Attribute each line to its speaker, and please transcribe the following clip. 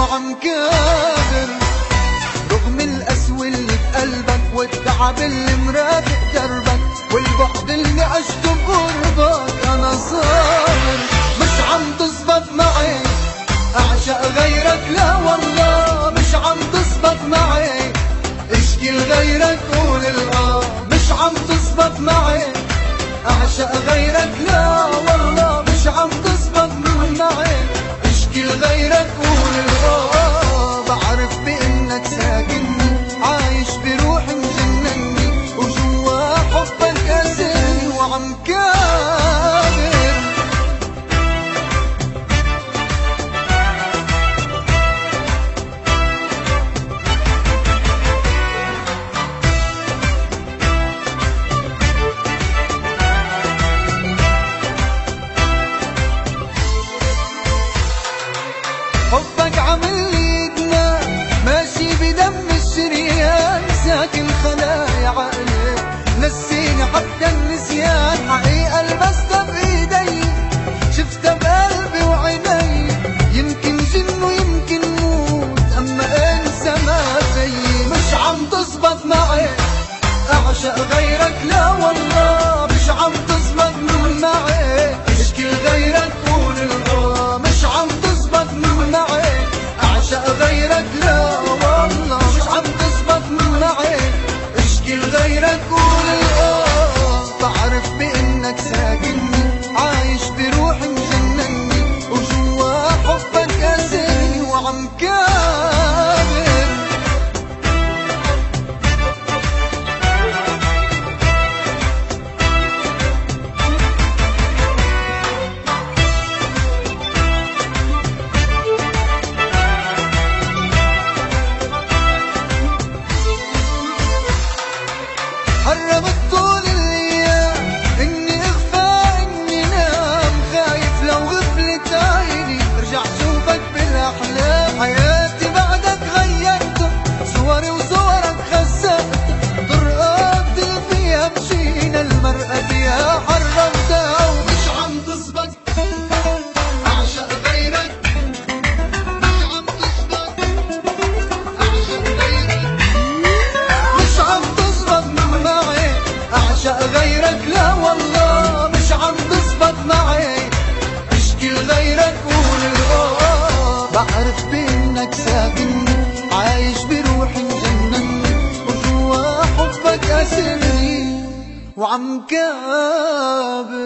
Speaker 1: وعم كابر، رغم القسوة اللي بقلبك والتعب اللي مرافق دربك والبعد اللي عشته بقربك، أنا صابر مش عم تزبط معي أعشق غيرك، لا والله مش عم تزبط معي اشكي لغيرك قول مش عم تزبط معي أعشق غيرك، لا والله مش عم تزبط معي اشكي لغيرك قول بعرف بإنك ساكنني عايش بروحي مجنني وجوا حبك أسرني وعم كابر. حبك عامل لي جنان ماشي بدم الشريان، ساكن خلايا عقلي نسيني حتى النسيان، حقيقة لمستها بإيدي شفتها بقلبي وعيني، يمكن جن ويمكن موت أما انسى ما زيي، مش عم تزبط معي أعشق غيرك، لا والله مش عم تزبط معي اشكي لغيرك قول مش عم تزبط معي أعشق غيرك، لا والله مش عم تزبط معي اشكي لغيرك قول بعرف بإنك ساكنني عايش بروحي مجنني وجوا حبك أسرني وعم كابر. حرمت طول الايام اني اغفى اني نام، خايف لو غفلت عيني ارجع شوفك بالاحلام، حياتي بعدك غيرتها صوري وصورك خسرتها، طرقات اللي فيها مشينا المرأة فيها حرمتها ومش عم تزبط اعشق غيرك، مش عم تزبط اعشق غيرك، مش عم تزبط معي أعشق غيرك، لا والله مش عم تزبط معي اشكي لغيرك قول بعرف بإنك ساكنني عايش بروحي مجنني وجوا حبك أسرني وعم كابر.